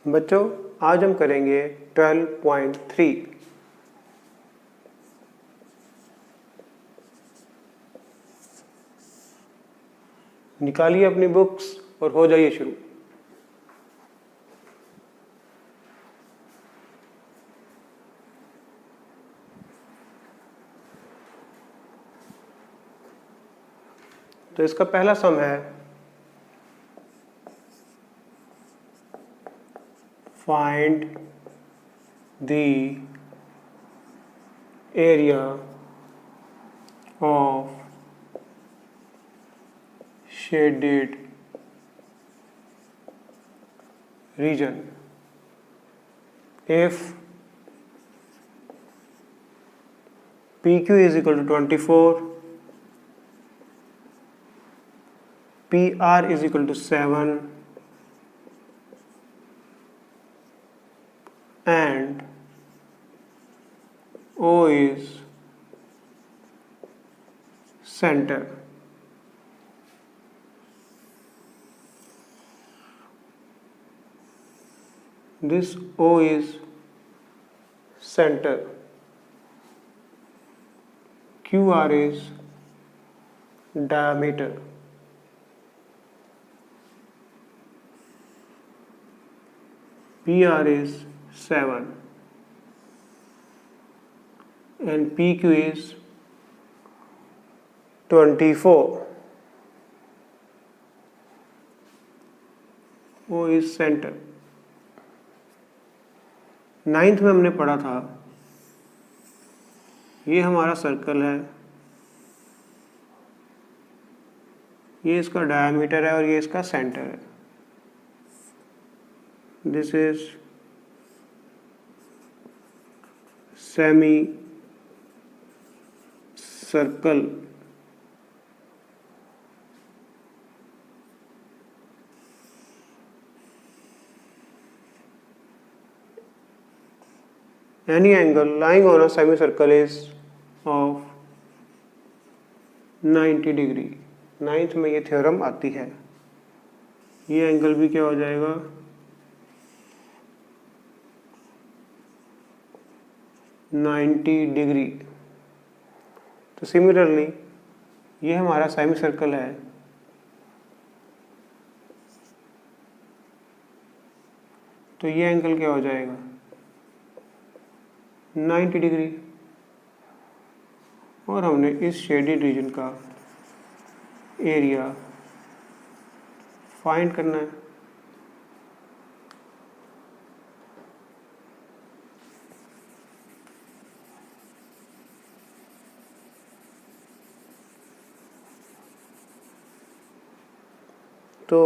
बच्चों आज हम करेंगे 12.3। निकालिए अपनी बुक्स और हो जाइए शुरू। तो इसका पहला सम है find the area of shaded region if PQ is equal to 24, PR is equal to 7 and O is center. This O is center. QR is diameter. PR is 7 and PQ is 24. O is center. 9th में हमने पढ़ा था ये हमारा circle है, ये इसका diameter है और ये इसका सेंटर है। This is semi circle any angle lying on a semicircle is of 90 degree. 9th में ये थ्योरम आती है। ये एंगल भी क्या हो जाएगा 90 डिग्री। तो सिमिलरली ये हमारा सेमीसर्कल है, तो ये एंगल क्या हो जाएगा 90 डिग्री। और हमने इस शेडेड रीजन का एरिया फाइंड करना है। तो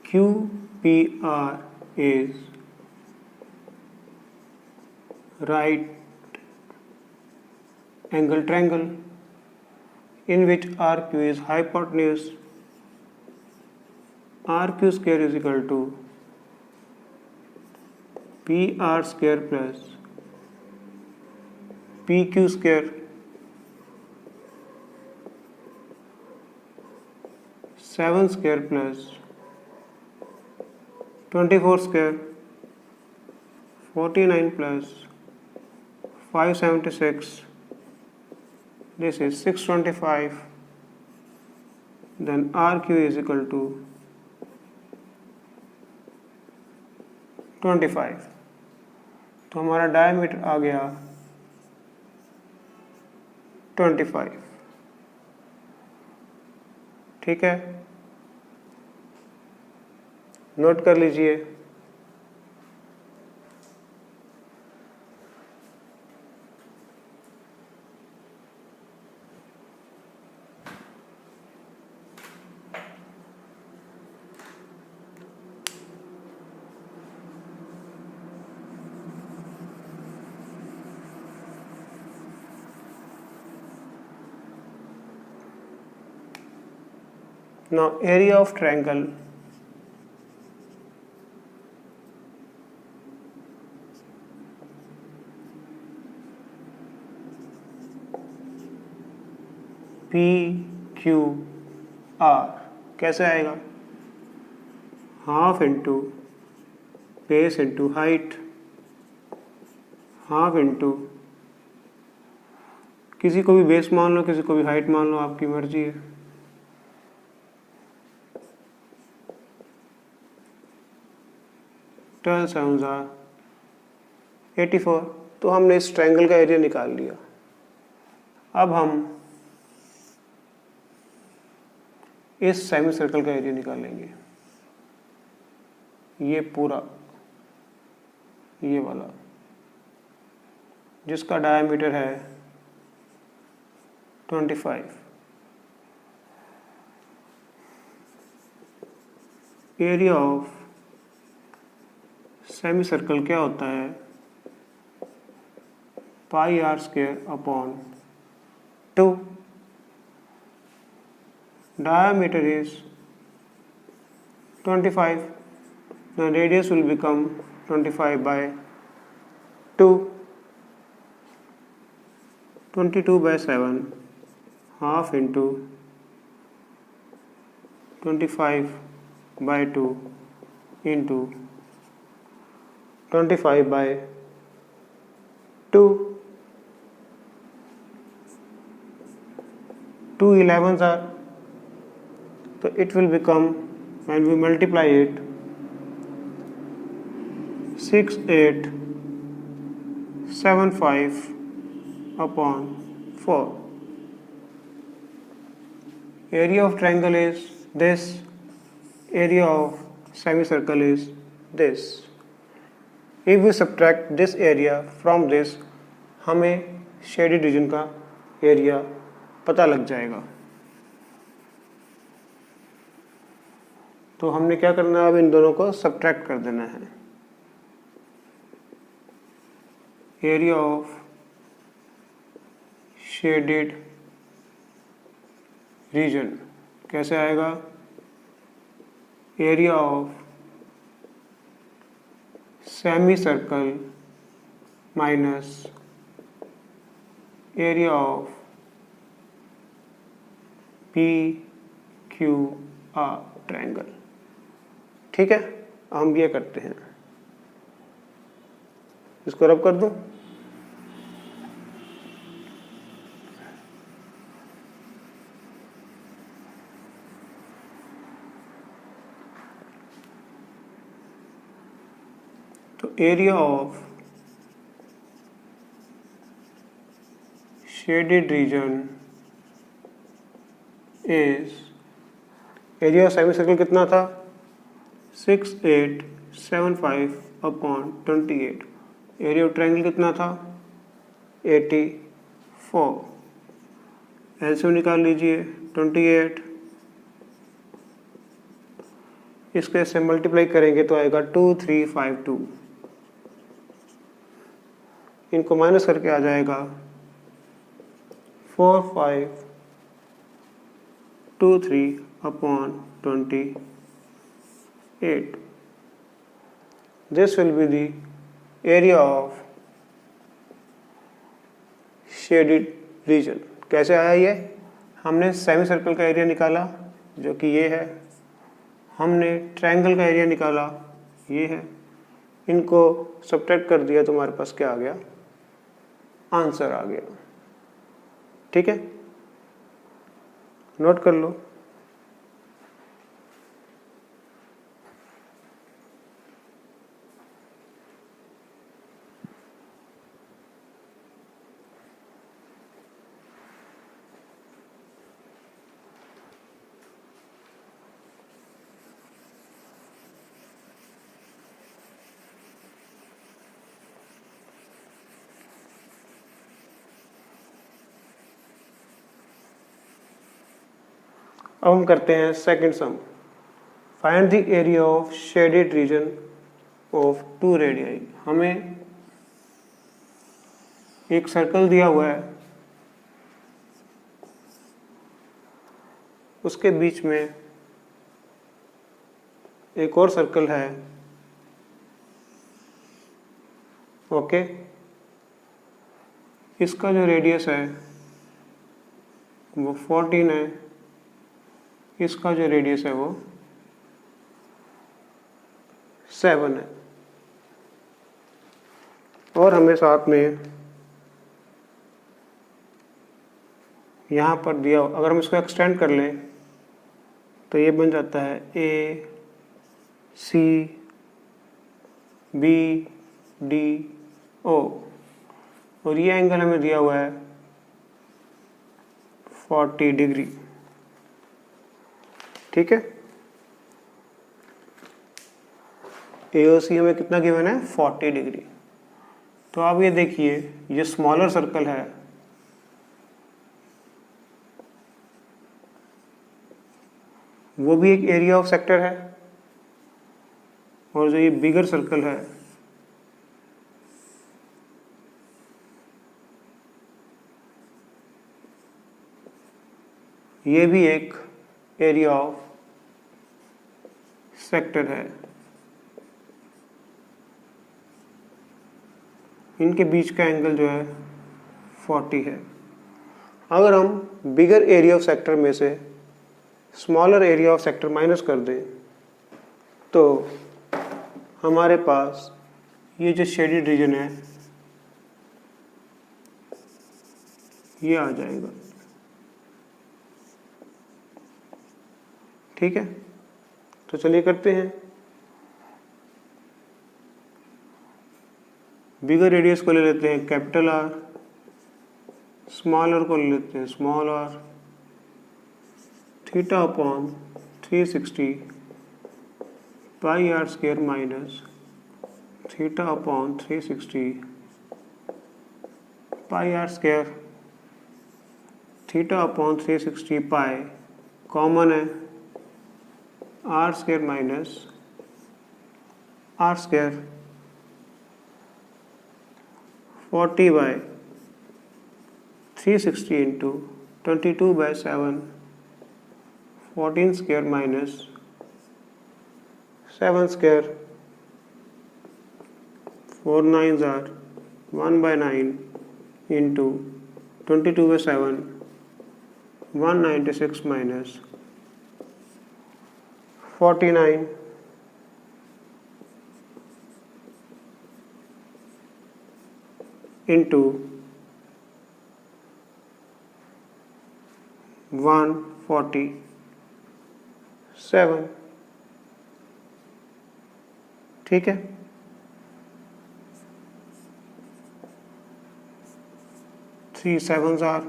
QPR is right angle triangle in which RQ is hypotenuse. RQ square is equal to PR square plus PQ square. 7 square plus 24 square, 49 plus 576, this is 625. Then RQ is equal to 25. तो हमारा diameter आ गया 25। ठीक है, note कर लीजिए। Now area of triangle PQR कैसे आएगा? Half into base into height, half into किसी को भी बेस मान लो, किसी को भी हाइट मान लो, आपकी मर्जी है। ट्वेल्व सेवन ज़ा 84। तो हमने इस ट्रायंगल का एरिया निकाल लिया। अब हम इस सेमी सर्कल का एरिया निकालेंगे, ये पूरा, ये वाला, जिसका डायमीटर है 25। एरिया ऑफ सेमी सर्कल क्या होता है? Pi are square upon 2। diameter is 25, the radius will become 25 by 2, 22 by 7, half into 25 by 2 into 25 by 2, 2 11s are, so it will become, when we multiply it, 6875 upon 4. Area of triangle is this, area of semicircle is this. If we subtract this area from this, हमें shaded region का area पता लग जाएगा। तो हमने क्या करना है, अब इन दोनों को सब्ट्रैक्ट कर देना है। एरिया ऑफ शेडेड रीजन कैसे आएगा? Area of semi circle minus area of P Q R triangle. ठीक है, हम ये करते हैं, इसको रब कर दूं। तो area of shaded reason is, area of semi circle कितना था? 6875 अपॉन 28। एरिया ऑफ ट्रायंगल कितना था? 84। एलसीएम निकाल लीजिए, 28, इसके से मल्टीप्लाई करेंगे तो आएगा 2352। इनको माइनस करके आ जाएगा 4523 upon 28। This will be the area of shaded region। कैसे आया ये? हमने सेमी सर्कल का एरिया निकाला जो कि ये है, हमने ट्रायंगल का एरिया निकाला ये है, इनको सब्ट्रैक्ट कर दिया तो हमारे पास क्या आ गया? आंसर आ गया। ठीक है, नोट कर लो। अब हम करते हैं second some. Find the area of shaded reason of 2 radii. हमें एक सर्कल दिया हुआ है, उसके बीच में एक और सर्कल है, ओके। इसका जो रेडियस है वो 14 है, इसका जो रेडियस है वो 7 है। और हमें साथ में यहाँ पर दिया, अगर हम इसको एक्सटेंड कर लें तो ये बन जाता है ए सी बी डी ओ, और ये एंगल हमें दिया हुआ है 40 डिग्री। ठीक है, ए ओ सी हमें कितना गिवन है, 40 डिग्री। तो आप ये देखिए, ये स्मॉलर सर्कल है, वो भी एक एरिया ऑफ सेक्टर है, और जो ये बिगर सर्कल है ये भी एक एरिया ऑफ सेक्टर है। इनके बीच का एंगल जो है 40 है। अगर हम बिगर एरिया ऑफ सेक्टर में से smaller area of sector minus कर दें तो हमारे पास ये जो शेडेड रीजन है ये आ जाएगा। ठीक है, तो चलिए करते हैं। बिगर रेडियस को ले लेते हैं कैपिटल आर, स्मॉलर को ले लेते हैं small r, theta upon 360 pi are square minus theta upon 360 pi are square, theta upon 360 pi common है, r square minus r square 40 by 360 into 22/7, 14 square minus 7 square, 4 9s are 1/9 into 22/7, 196 minus 49 into 147। ठीक है, three sevens are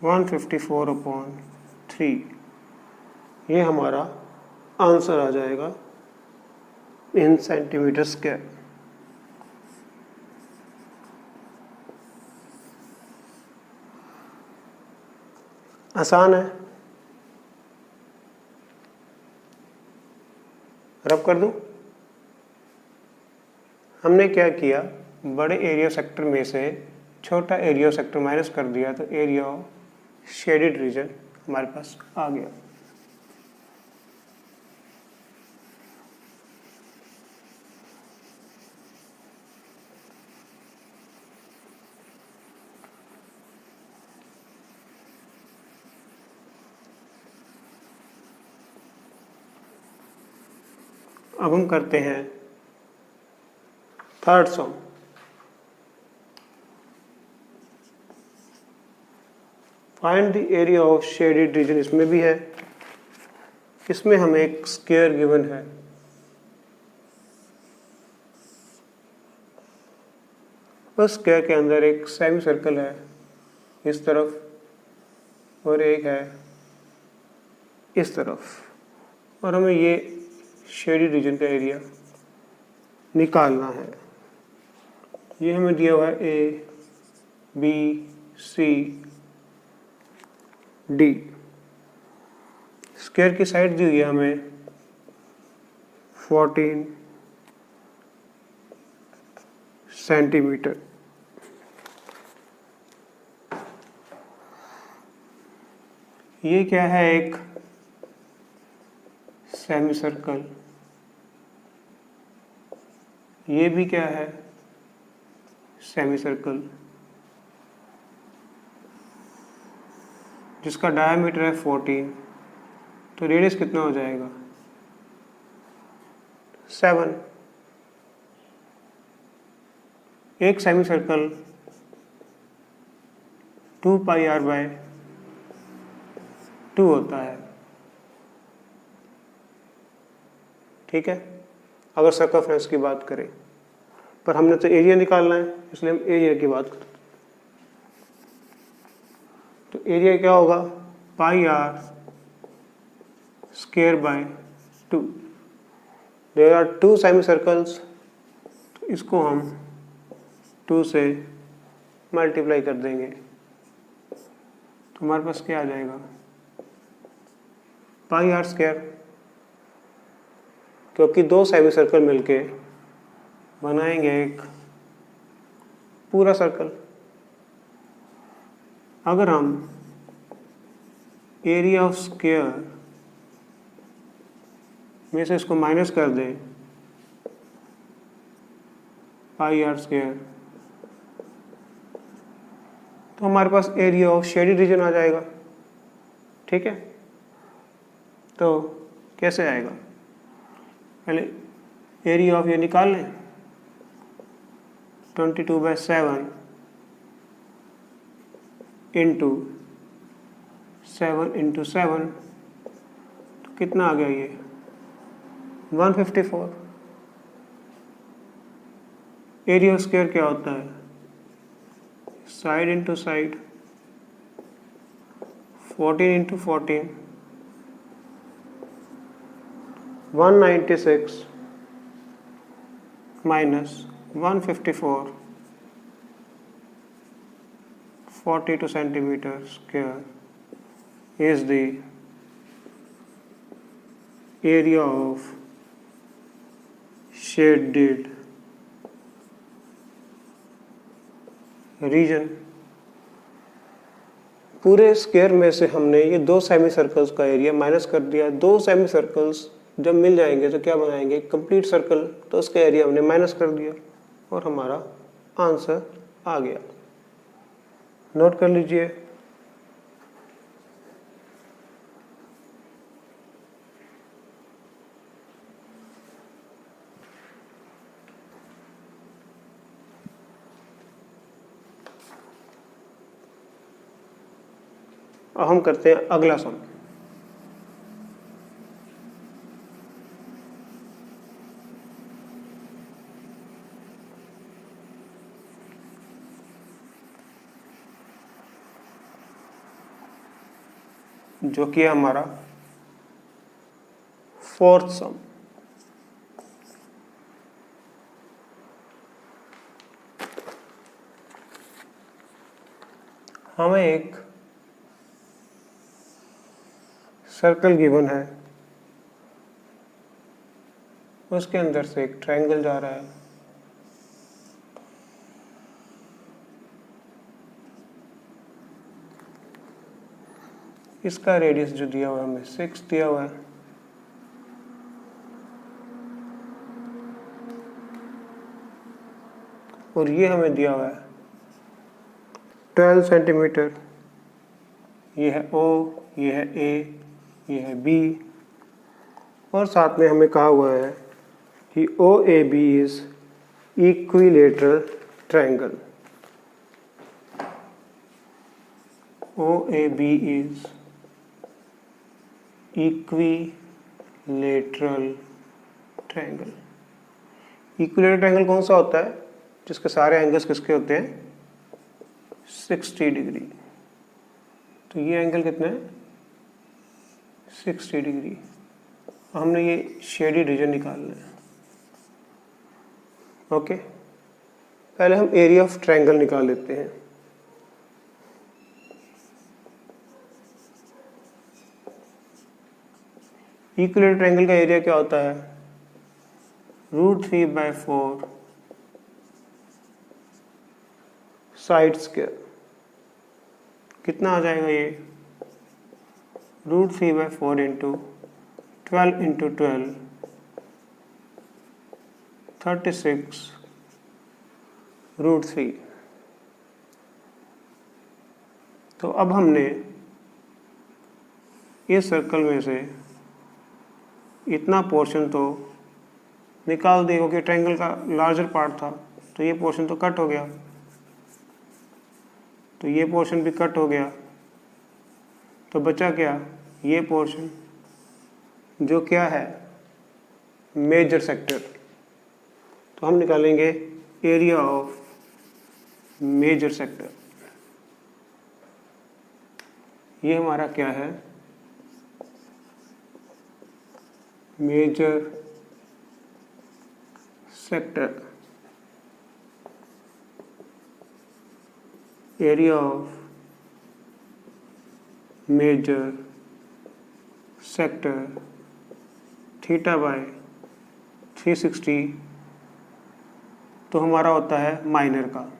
154/3। ये हमारा answer आ जाएगा इन centimetre square. आसान है, रब कर दूं। हमने क्या किया, बड़े एरिया सेक्टर में से छोटा एरिया सेक्टर माइनस कर दिया तो एरिया ऑफ शेडेड रीजन हमारे पास आ गया। अब हम करते हैं third some. Find the area of shaded reason, इसमें भी है। इसमें हमें एक स्क्वायर गिवन है, उस स्क्वायर के अंदर एक सेमी सर्कल है इस तरफ और एक है इस तरफ, और हमें ये शेडेड रीजन का एरिया निकालना है। ये हमें दिया हुआ है A B C D. Square की साइड दी हुई है हमें 14 सेंटीमीटर। ये क्या है, एक सेमी सर्कल। ये भी क्या है, सेमी सर्कल, जिसका डायमीटर है 14। तो रेडियस कितना हो जाएगा, 7। एक सेमी सर्कल 2πr/2 होता है। ठीक है, अगर सर्कमफ्रेंस की बात करें, पर हमने तो एरिया निकालना है इसलिए हम एरिया की बात करते हैं। तो एरिया क्या होगा, πr²/2। There are 2 semi circles, तो इसको हम 2 से मल्टीप्लाई कर देंगे तो हमारे पास क्या आ जाएगा, πr², क्योंकि 2 सेमी सर्कल मिलके बनाएंगे एक पूरा सर्कल। अगर हम एरिया ऑफ स्क्वायर में से इसको माइनस कर दें, πr², तो हमारे पास एरिया ऑफ शेडेड रीजन आ जाएगा। ठीक है, तो कैसे आएगा, पहले एरिया ऑफ ये निकाल लें, 22/7 इंटू 7 इंटू 7, तो कितना आ गया ये 154। एरिया ऑफ स्क्वायर क्या होता है, side into side, 14 into 14, 196 minus 154, 42 centimeter square is the area of shaded region. पूरे स्क्वायर में से हमने ये 2 सेमी सर्कल्स का एरिया माइनस कर दिया। 2 सेमी सर्कल्स जब मिल जाएंगे तो क्या बनाएंगे, कंप्लीट सर्कल, तो उसका एरिया हमने माइनस कर दिया और हमारा आंसर आ गया। नोट कर लीजिए। अब हम करते हैं अगला सम। जो कि है हमारा 4th सम। हमें एक सर्कल गिवन है, उसके अंदर से एक ट्रायंगल जा रहा है। इसका रेडियस जो दिया हुआ है हमें 6 दिया हुआ है। और ये हमें दिया हुआ है 12 सेंटीमीटर। ये है O, ये है A, ये है B, और साथ में हमें कहा हुआ है कि OAB is equilateral triangle. OAB is equilateral triangle. Equilateral triangle कौन सा होता है, जिसके सारे एंगल्स किसके होते हैं, 60 डिग्री। तो ये एंगल कितना है, 60 डिग्री। हमने ये शेडेड रीजन निकालना है। ओके, पहले हम एरिया ऑफ ट्रायंगल निकाल लेते हैं। इक्विलेटरल ट्रायंगल का एरिया क्या होता है, √3/4 साइड स्क्वायर। कितना आ जाएगा ये, √3/4 इंटू 12 इंटू 12, 36 √3। तो अब हमने इस सर्कल में से इतना पोर्शन तो निकाल दी, क्योंकि ट्रायंगल का लार्जर पार्ट था, तो ये पोर्शन तो कट हो गया, तो ये पोर्शन भी कट हो गया, तो बचा क्या, ये पोर्शन जो क्या है मेजर सेक्टर। तो हम निकालेंगे एरिया ऑफ मेजर सेक्टर। ये हमारा क्या है, major sector, area of major sector theta by 360, तो हमारा होता है माइनर का।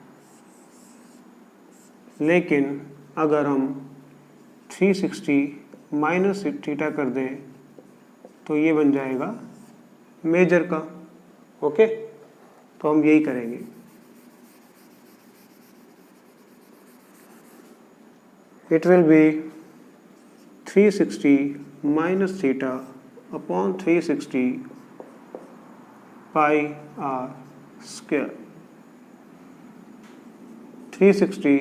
लेकिन अगर हम 360 माइनस थीटा कर दें तो ये बन जाएगा मेजर का। ओके, तो हम यही करेंगे। It will be 360 minus theta upon 360 pi are square. 360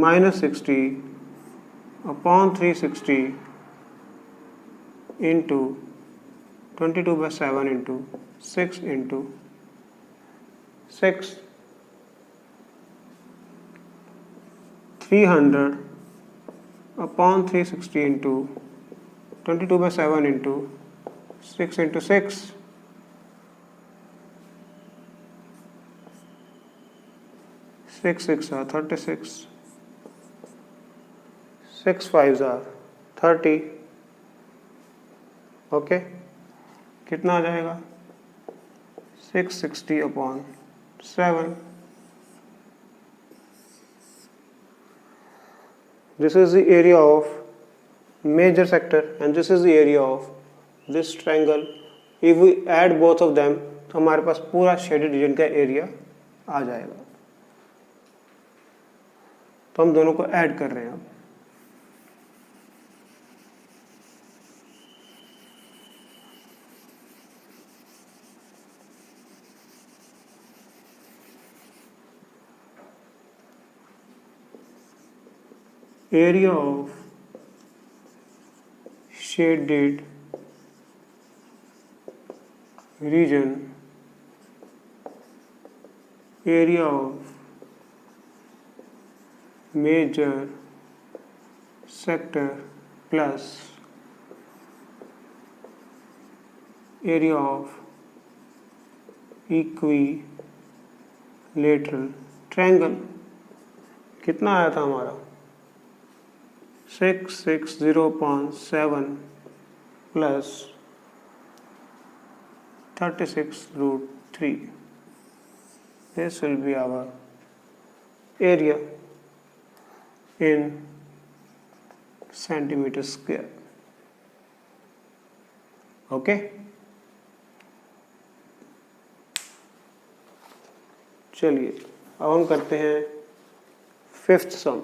minus 60 upon 360 into 22/7 into 6 into 6, 300 upon 360 into 22/7 into 6 into 6, 6 6 are 36, 6 5 are 30। Okay, कितना आ जाएगा 660 अपॉन 7। This is the area of major sector and this is the area of this triangle. If we add both of them तो हमारे पास पूरा shaded region का area आ जाएगा। तो हम दोनों को ऐड कर रहे हैं अब। Area of shaded region, area of major sector plus area of equilateral triangle कितना आया था हमारा 660.7 plus 36√3। This will be our area in centimeter square. Okay, चलिए अब हम करते हैं फिफ्थ सम।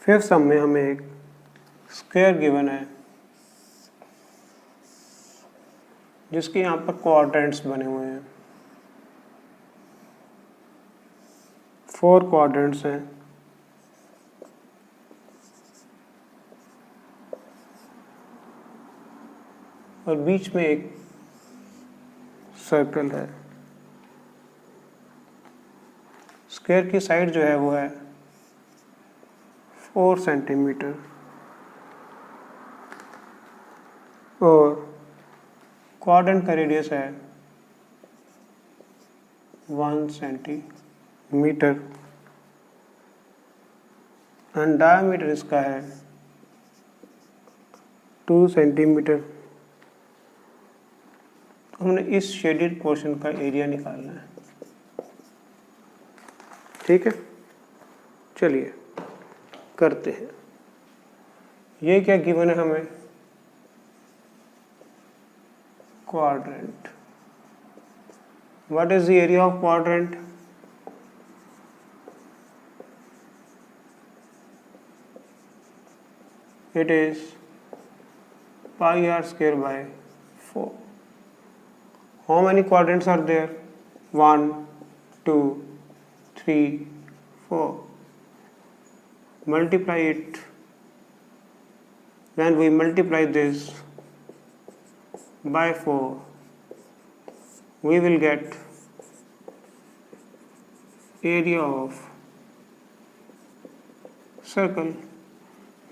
फिफ्थ सम में हमें एक स्क्वायर गिवन है जिसके यहाँ पर क्वाड्रेंट्स बने हुए हैं, 4 क्वाड्रेंट्स हैं। और बीच में एक सर्कल है। स्क्वायर की साइड जो है वो है 4 सेंटीमीटर और क्वाड्रेंट का रेडियस है 1 सेंटीमीटर एंड डायमीटर इसका है 2 सेंटीमीटर। हमने इस शेडेड पोर्शन का एरिया निकालना है। ठीक है, चलिए करते हैं। ये क्या गिवन है हमें, quadrant. What is the area of quadrant, it is pi r square by 4. How many quadrants are there? 1, 2, 3, 4. Multiply it. When we multiply this by 4, we will get area of circle,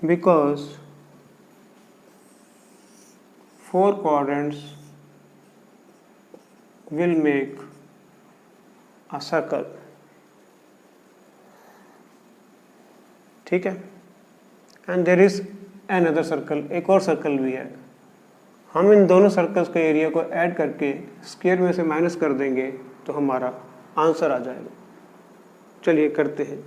because 4 quadrants will make a circle। ठीक है, and there is another circle, एक और circle भी है। हम इन दोनों circles के area को ऐड करके स्क्वायर में से माइनस कर देंगे तो हमारा आंसर आ जाएगा। चलिए करते हैं।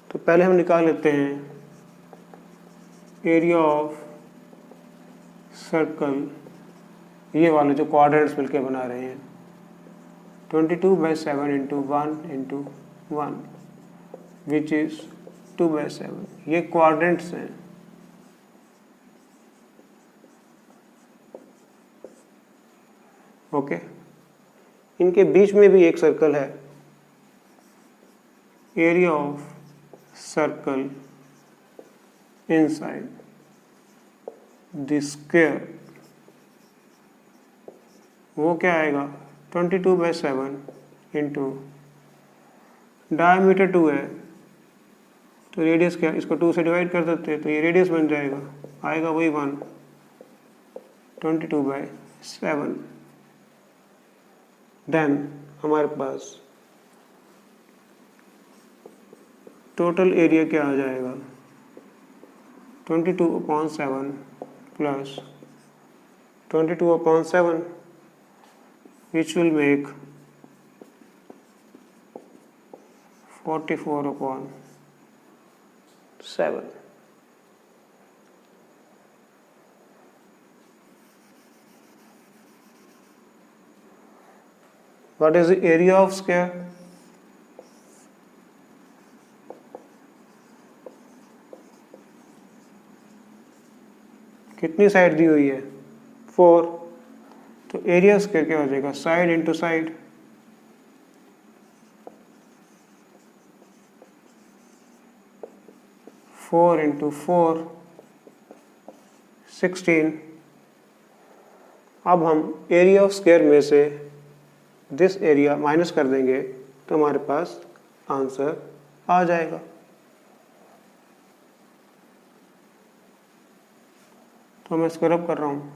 तो पहले हम निकाल लेते हैं एरिया ऑफ सर्कल, ये वाले जो क्वाड्रेंट्स मिलके बना रहे हैं, 22/7 इंटू 1 इंटू 1 विच इज 2/7। ये क्वाड्रेंट्स हैं। ओके, इनके बीच में भी एक सर्कल है। Area of circle inside the square, वो क्या आएगा, 22/7 इंटू डायमीटर 2 है तो रेडियस क्या, इसको 2 से डिवाइड कर देते हैं तो ये रेडियस बन जाएगा, आएगा वही 1, 22/7। देन हमारे पास टोटल एरिया क्या आ जाएगा, 22/7 plus 22/7 which will make 44/7। What is the area of square? कितनी साइड दी हुई है, 4, तो एरिया स्क्वायर क्या हो जाएगा, side into side, four into 4 16। अब हम एरिया ऑफ स्क्वायर में से दिस एरिया माइनस कर देंगे तो हमारे पास आंसर आ जाएगा। तो मैं इसको रब कर रहा हूँ।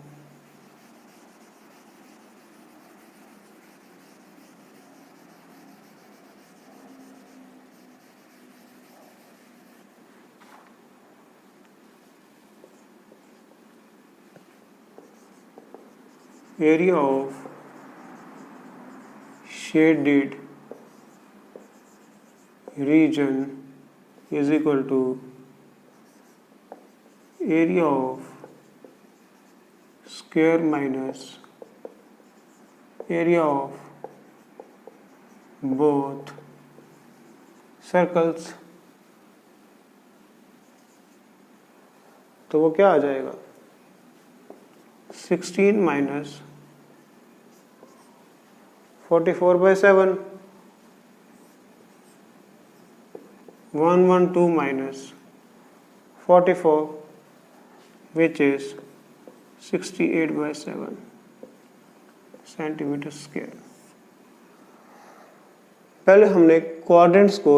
Area of shaded region is equal to area of square minus area of both circles। तो वो क्या आ जाएगा, 16 minus 44/7, 112 minus 44 which is 68/7 centimetre square. पहले हमने क्वाड्रेंट्स को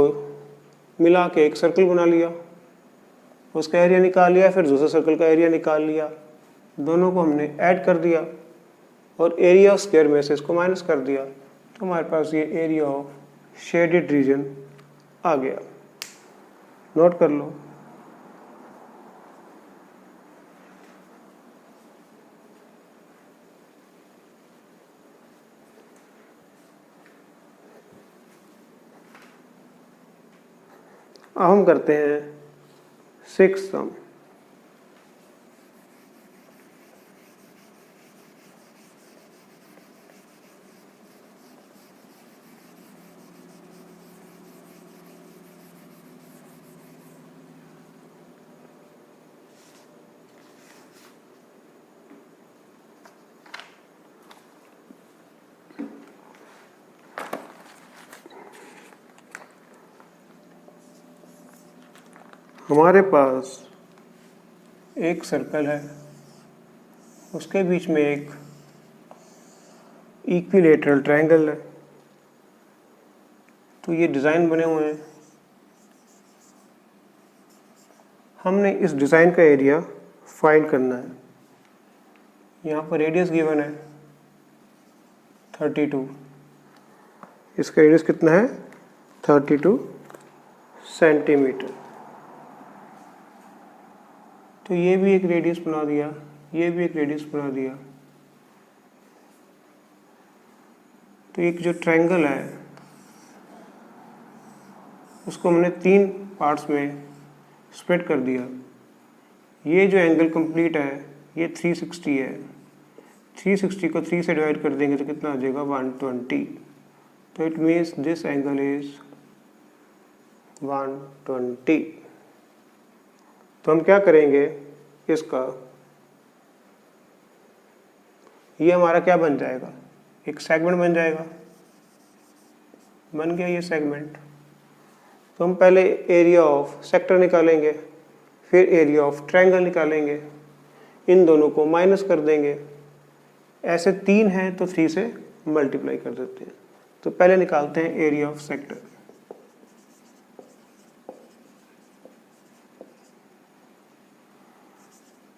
मिला के एक सर्कल बना लिया, उसका एरिया निकाल लिया, फिर दूसरे सर्कल का एरिया निकाल लिया, दोनों को हमने ऐड कर दिया और एरिया ऑफ स्क्वायर में से इसको माइनस कर दिया तो हमारे पास ये एरिया ऑफ शेडेड रीजन आ गया। नोट कर लो। अब हम करते हैं 6 सम। हमारे पास एक सर्कल है, उसके बीच में एक इक्विलेटरल ट्रायंगल है। तो ये डिज़ाइन बने हुए हैं। हमने इस डिज़ाइन का एरिया फाइंड करना है। यहाँ पर रेडियस गिवन है 32। इसका रेडियस कितना है? 32 सेंटीमीटर। तो ये भी एक रेडियस बना दिया, ये भी एक रेडियस बना दिया। तो एक जो ट्रायंगल है उसको हमने 3 पार्ट्स में स्प्लिट कर दिया। ये जो एंगल कंप्लीट है ये 360 है। 360 को 3 से डिवाइड कर देंगे तो कितना आ जाएगा? 120। तो it means this angle is 120। तो हम क्या करेंगे, इसका ये हमारा क्या बन जाएगा? एक सेगमेंट बन जाएगा। बन गया ये सेगमेंट। तो हम पहले एरिया ऑफ सेक्टर निकालेंगे, फिर एरिया ऑफ ट्रायंगल निकालेंगे, इन दोनों को माइनस कर देंगे। ऐसे 3 हैं तो 3 से मल्टीप्लाई कर देते हैं। तो पहले निकालते हैं area of sector.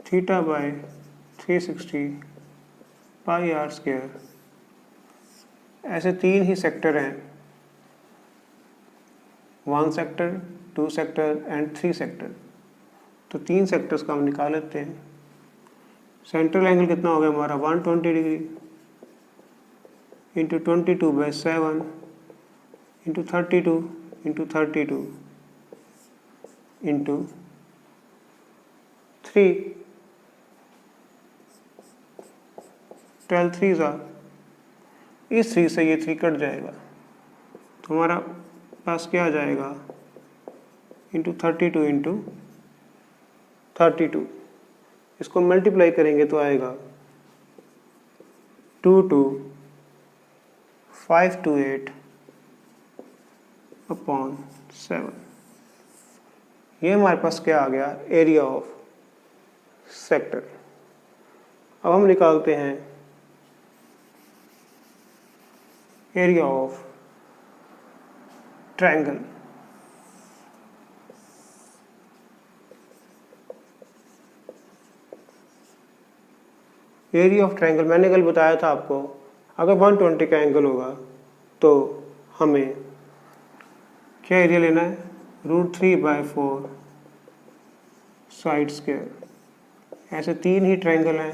Theta by 360 pi are square. ऐसे 3 ही सेक्टर हैं, 1 सेक्टर, 2 सेक्टर एंड 3 सेक्टर। तो 3 सेक्टर्स का हम निकाल लेते हैं। सेंट्रल एंगल कितना हो गया हमारा? 120 degree into 22/7 into 32 into 32 into 3। 12 3 इस 3 से ये 3 कट जाएगा। तो हमारा पास क्या आ जाएगा? Into 32 into 32। इसको मल्टीप्लाई करेंगे तो आएगा 22528/7। ये हमारे पास क्या आ गया? Area of sector. अब हम निकालते हैं area of triangle. Area of triangle मैंने कल बताया था आपको, अगर 120 का एंगल होगा तो हमें क्या एरिया लेना है? √3/4 साइड स्क्वायर। ऐसे 3 ही ट्रायंगल हैं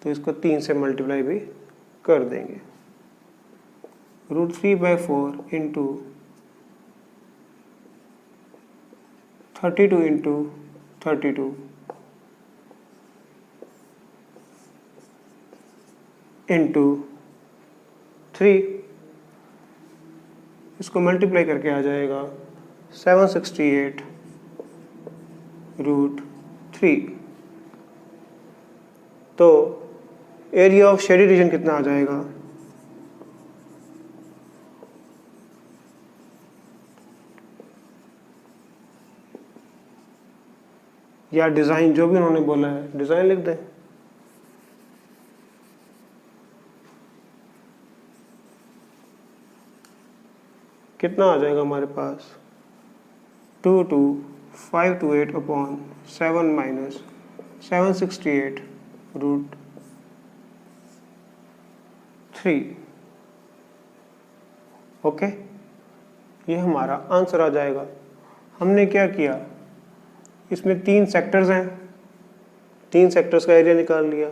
तो इसको 3 से मल्टीप्लाई भी कर देंगे। √3/4 इंटू 32 इंटू 32 इंटू 3। इसको मल्टीप्लाई करके आ जाएगा 768√3। तो एरिया ऑफ शेडेड रीजन कितना आ जाएगा? या डिज़ाइन, जो भी उन्होंने बोला है डिज़ाइन लिख दें। कितना आ जाएगा हमारे पास? 22528/7 माइनस 768√3। ओके, ये हमारा आंसर आ जाएगा। हमने क्या किया, इसमें 3 सेक्टर्स हैं, 3 सेक्टर्स का एरिया निकाल लिया।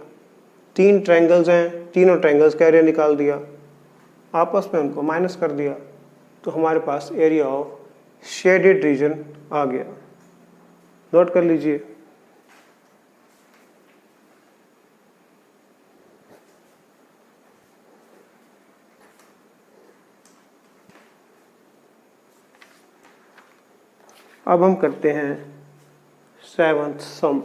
3 ट्रायंगल्स हैं, तीनों ट्रायंगल्स का एरिया निकाल दिया, आपस में उनको माइनस कर दिया। तो हमारे पास एरिया ऑफ शेडेड रीजन आ गया। नोट कर लीजिए। अब हम करते हैं 7th सम।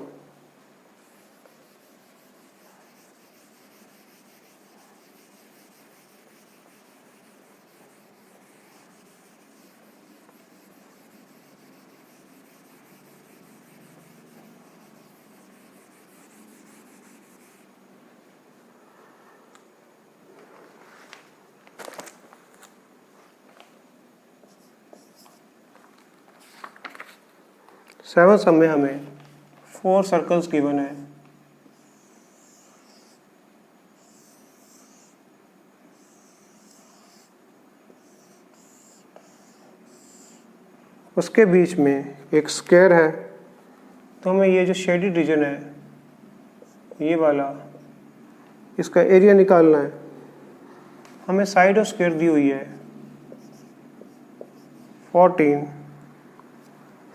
सेवन सम में हमें 4 सर्कल्स गिवन है। उसके बीच में एक स्क्वायर है, तो हमें ये जो शेडेड रीजन है ये वाला, इसका एरिया निकालना है। हमें साइड ऑफ स्क्वायर दी हुई है 14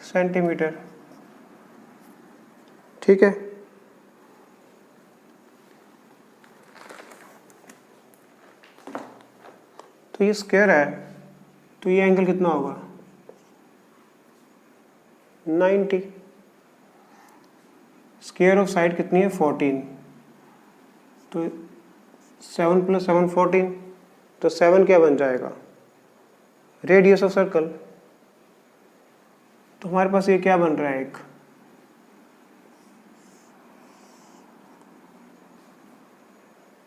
सेंटीमीटर। ठीक है, तो ये स्क्वायर है, तो ये एंगल कितना होगा 90। स्क्वायर ऑफ साइड कितनी है 14, तो 7 + 7 14, तो 7 क्या बन जाएगा रेडियस ऑफ सर्कल। तो हमारे पास ये क्या बन रहा है, एक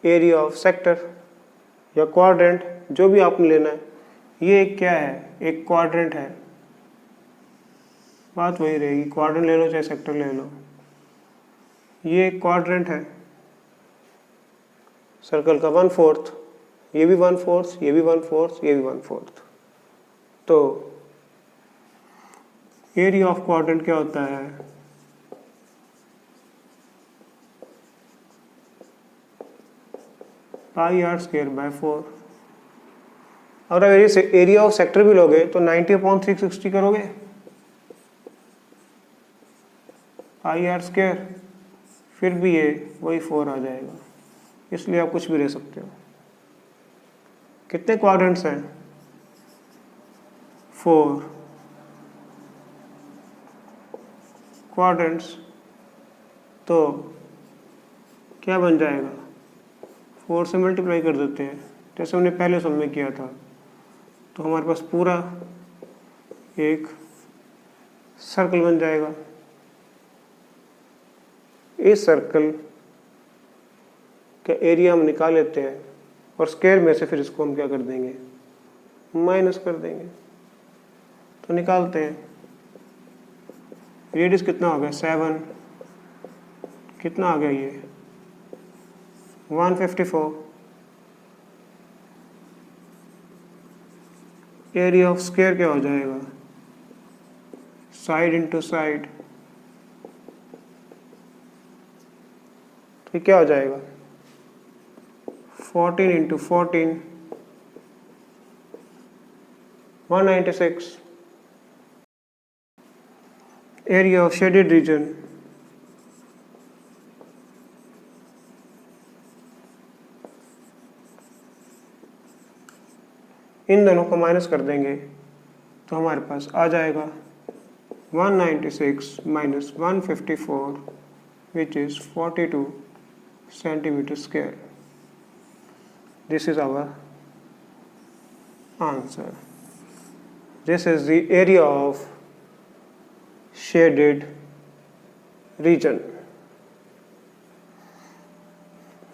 एरिया ऑफ सेक्टर या क्वाड्रेंट, जो भी आपने लेना है। ये एक क्या है, एक क्वाड्रेंट है। बात वही रहेगी, क्वाड्रेंट ले लो चाहे सेक्टर ले लो, ये एक क्वाड्रेंट है। सर्कल का 1/4, ये भी 1/4, ये भी 1/4, ये भी 1/4। तो एरिया ऑफ क्वाड्रेंट क्या होता है, πr²/4। और अगर एरिया ऑफ सेक्टर भी लोगे तो 90/360 करोगे, πr², फिर भी ये वही 4 आ जाएगा। इसलिए आप कुछ भी ले सकते हो। कितने क्वाड्रेंट्स हैं 4 क्वाड्रेंट्स, तो क्या बन जाएगा 4 से मल्टीप्लाई कर देते हैं, जैसे हमने पहले सम में किया था। तो हमारे पास पूरा एक सर्कल बन जाएगा। इस सर्कल का एरिया हम निकाल लेते हैं और स्क्वायर में से फिर इसको हम क्या कर देंगे, माइनस कर देंगे। तो निकालते हैं, रेडियस कितना हो गया 7, कितना आ गया ये 154। एरिया ऑफ स्क्वायर क्या हो जाएगा, साइड इंटू साइड, तो क्या हो जाएगा 14 into 14, 196। Area of shaded region in दोनों को माइनस कर देंगे तो हमारे पास आ जाएगा 196 - 154 which is 42 centimeter square. This is our answer. This is the area of shaded region.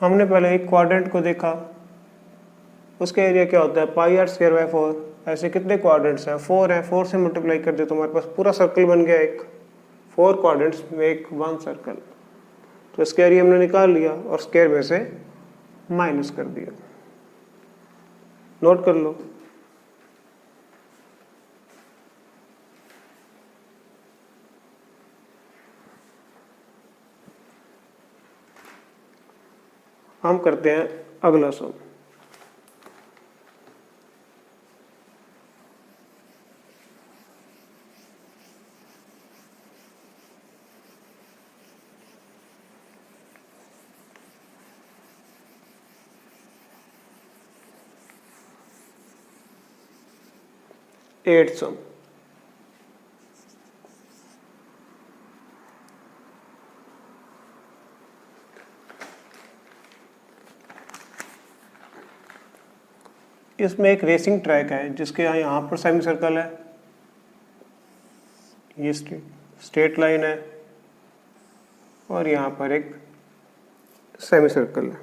हमने पहले एक क्वाड्रेंट को देखा, उसका एरिया क्या होता है πr²/4। ऐसे कितने क्वाड्रेंट्स हैं 4 हैं, 4 से मल्टीप्लाई कर दे तो हमारे पास पूरा सर्कल बन गया। एक 4 क्वाड्रेंट्स में एक 1 सर्कल, तो इसका एरिया हमने निकाल लिया और स्क्वायर में से माइनस कर दिया। नोट कर लो। हम करते हैं अगला सम। 8 सम। इसमें एक रेसिंग ट्रैक है जिसके यहाँ पर सेमी सर्कल है, ये स्ट्रेट लाइन है और यहाँ पर एक सेमी सर्कल है।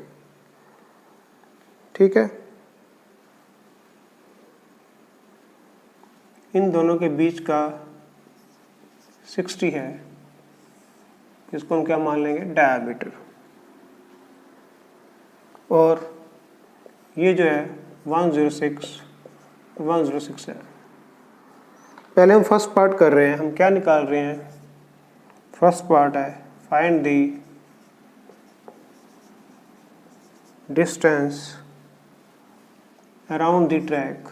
ठीक है, इन दोनों के बीच का 60 है, इसको हम क्या मान लेंगे, डायमीटर। और ये जो है 106 है। पहले हम फर्स्ट पार्ट कर रहे हैं, हम क्या निकाल रहे हैं, फर्स्ट पार्ट है find the distance around the track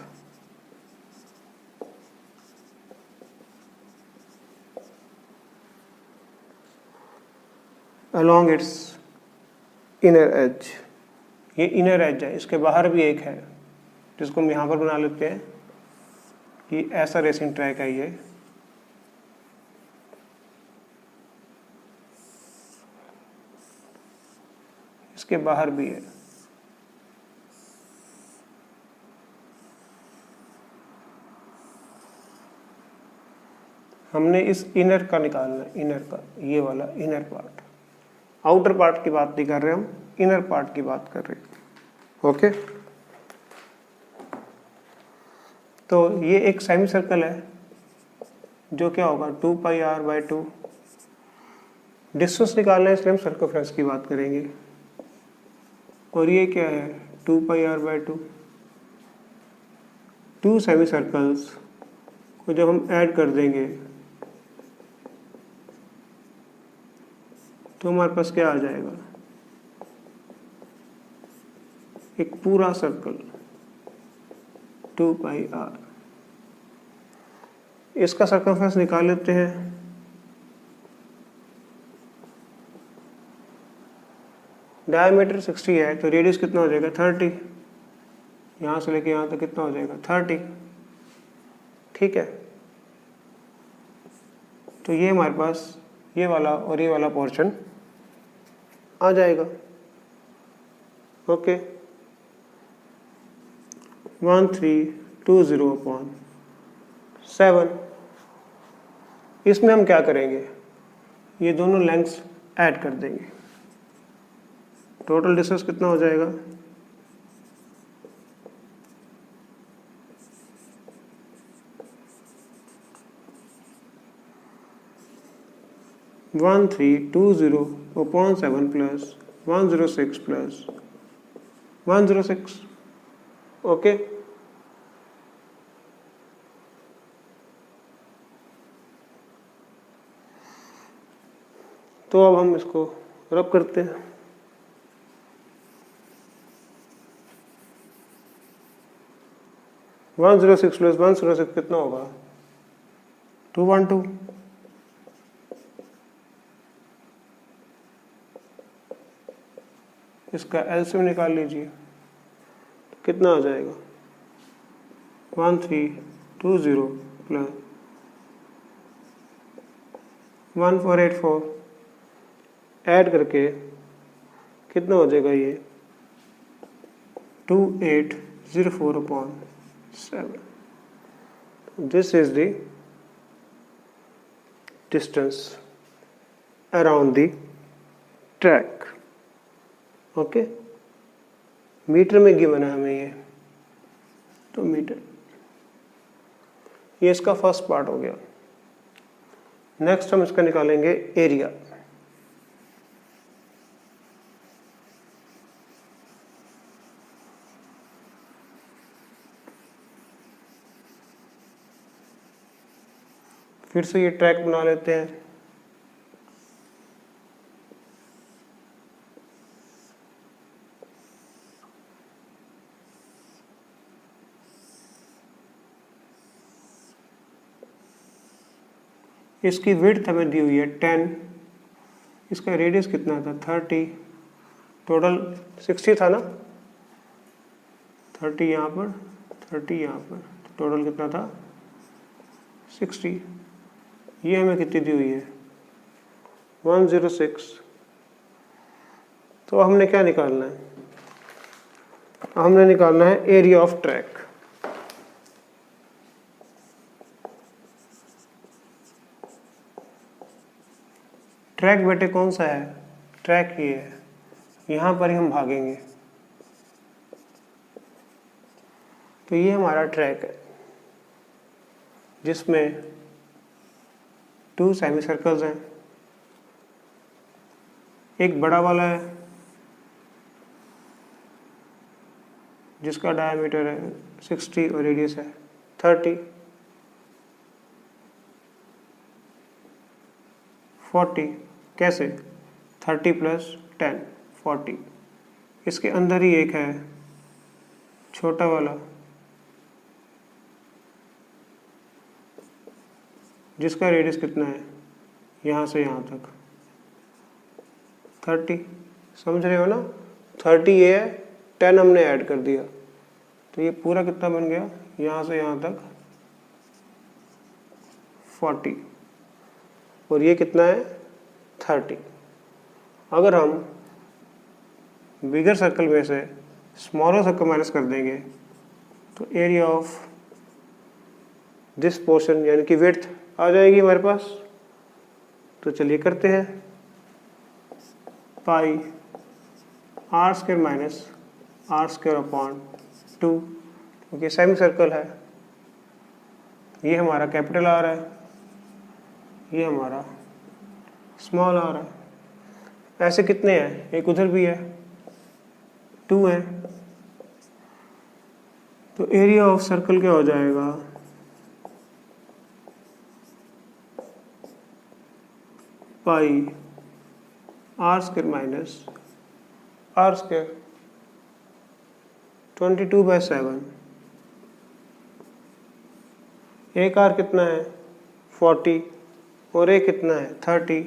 along its inner edge। ये इनर एज है, इसके बाहर भी एक है जिसको हम यहाँ पर बना लेते हैं कि ऐसा रेसिंग ट्रैक है ये। इसके बाहर भी है। हमने इस इनर का निकालना है, इनर का, ये वाला इनर पार्ट। आउटर पार्ट की बात नहीं कर रहे हम, इनर पार्ट की बात कर रहे हैं। ओके, तो ये एक सेमी सर्कल है जो क्या होगा 2πr/2। डिस्टेंस निकालना है इसलिए हम सर्कमफ्रेंस की बात करेंगे। और ये क्या है 2πr/2। टू सेमी सर्कल्स को जब हम ऐड कर देंगे तो हमारे पास क्या आ जाएगा, एक पूरा सर्कल 2πr। इसका सर्कमफ्रेंस निकाल लेते हैं। डायमीटर 60 है तो रेडियस कितना हो जाएगा 30। यहाँ से लेके यहाँ तक कितना हो जाएगा 30। ठीक है, तो ये हमारे पास ये वाला और ये वाला पोर्शन आ जाएगा। ओके, 1320/7। इसमें हम क्या करेंगे, ये दोनों लेंथ्स ऐड कर देंगे। टोटल डिस्टेंस कितना हो जाएगा, वन 1320/7 प्लस 106 प्लस 106। ओके, तो अब हम इसको रब करते हैं। वन 106 प्लस 106 कितना होगा 212। इसका एलसीएम निकाल लीजिए, कितना आ जाएगा 1320 प्लस 1484 ऐड करके कितना हो जाएगा, ये 2804/7। This is the distance around the track. Okay, meter में गिवन है हमें ये, तो मीटर। ये इसका फर्स्ट पार्ट हो गया। नेक्स्ट हम इसका निकालेंगे एरिया। फिर से ये ट्रैक बना लेते हैं। इसकी विड्थ हमें दी हुई है 10, इसका रेडियस कितना था 30, टोटल 60 था ना, 30 यहाँ पर 30 यहाँ पर, तो टोटल कितना था 60, ये हमें कितनी दी हुई है 106। तो हमने क्या निकालना है, हमने निकालना है एरिया ऑफ ट्रैक। ट्रैक बेटे कौन सा है, ट्रैक ये है, यहाँ पर ही हम भागेंगे। तो ये हमारा ट्रैक है जिसमें 2 सेमी सर्कल्स हैं, एक बड़ा वाला है जिसका डायमीटर है 60 और रेडियस है 30, 40। कैसे, 30 + 10 40। इसके अंदर ही एक है छोटा वाला जिसका रेडियस कितना है, यहाँ से यहाँ तक 30। समझ रहे हो ना, 30 ये है, 10 हमने ऐड कर दिया, तो ये पूरा कितना बन गया, यहाँ से यहाँ तक 40, और ये कितना है 30। अगर हम बिगर सर्कल में से स्मॉलर सर्कल माइनस कर देंगे तो एरिया ऑफ दिस पोर्शन यानी कि विड्थ आ जाएगी हमारे पास। तो चलिए करते हैं, पाई r² माइनस r² अपॉन 2, क्योंकि सेमी सर्कल है। ये हमारा कैपिटल R है, ये हमारा स्मॉल r है। ऐसे कितने हैं, एक उधर भी है 2 है। तो एरिया ऑफ सर्कल क्या हो जाएगा, पाई r² माइनस r², 22/7। एक r कितना है 40 और एक कितना है 30।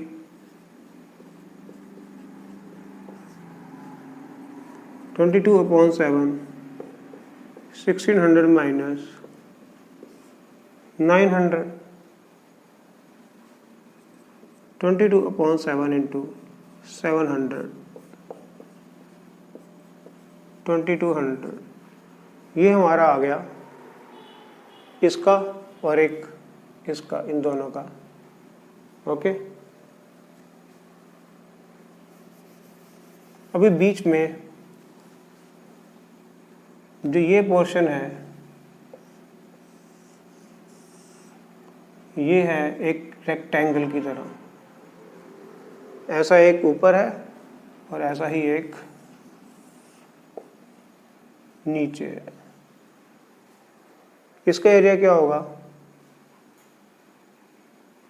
22/7 1600 माइनस 900, 22/7 इंटू 700 2200। ये हमारा आ गया इसका और एक इसका, इन दोनों का। ओके, अभी बीच में जो ये पोर्शन है, ये है एक रेक्टेंगल की तरह, ऐसा एक ऊपर है और ऐसा ही एक नीचे है। इसका एरिया क्या होगा,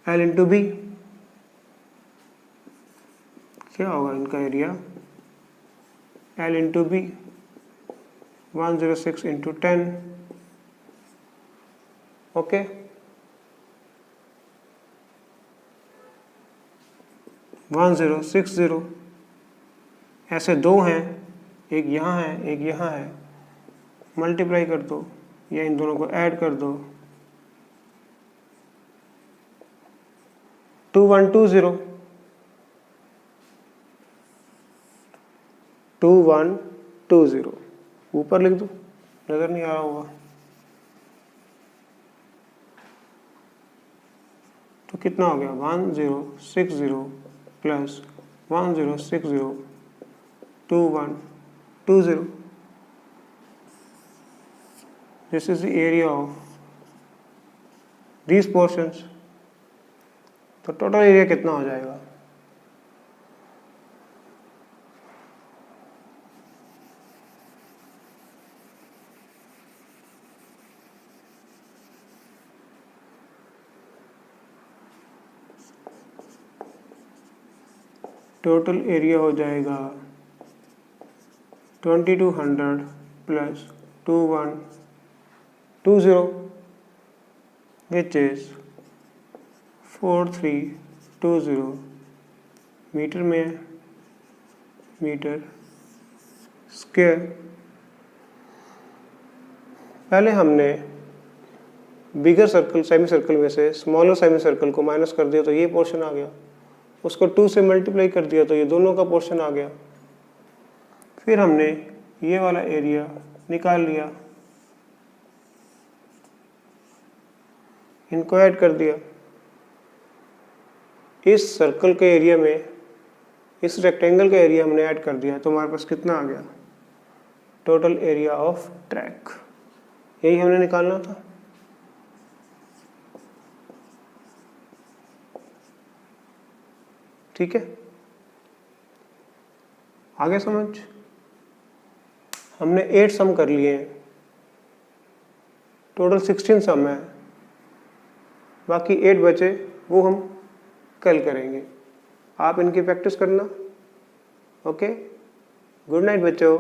L इंटू बी। क्या होगा इनका area, L into B, 106 into 10। Okay, one 1060। ऐसे दो हैं, एक यहाँ है एक यहाँ है, मल्टीप्लाई कर दो या इन दोनों को ऐड कर दो, 2120 2120। ऊपर लिख दो, नजर नहीं आ रहा होगा। तो कितना हो गया 1060 plus 1060 2120। This is the area of these portions। तो टोटल एरिया कितना हो जाएगा, टोटल एरिया हो जाएगा 2200 प्लस 2120 which is 4320 मीटर में, मीटर स्क्वायर। पहले हमने बिगर सर्कल सेमी सर्कल में से स्मॉलर सेमी सर्कल को माइनस कर दिया तो ये पोर्शन आ गया, उसको 2 से मल्टीप्लाई कर दिया तो ये दोनों का पोर्शन आ गया। फिर हमने ये वाला एरिया निकाल लिया, इनको ऐड कर दिया। इस सर्कल के एरिया में इस रेक्टेंगल का एरिया हमने ऐड कर दिया तो हमारे पास कितना आ गया, टोटल एरिया ऑफ ट्रैक। यही हमने निकालना था। ठीक है, आगे समझ। हमने 8 सम कर लिए हैं, टोटल 16 सम है, बाकी 8 बचे वो हम कल करेंगे। आप इनकी प्रैक्टिस करना। ओके, गुड नाइट बच्चों।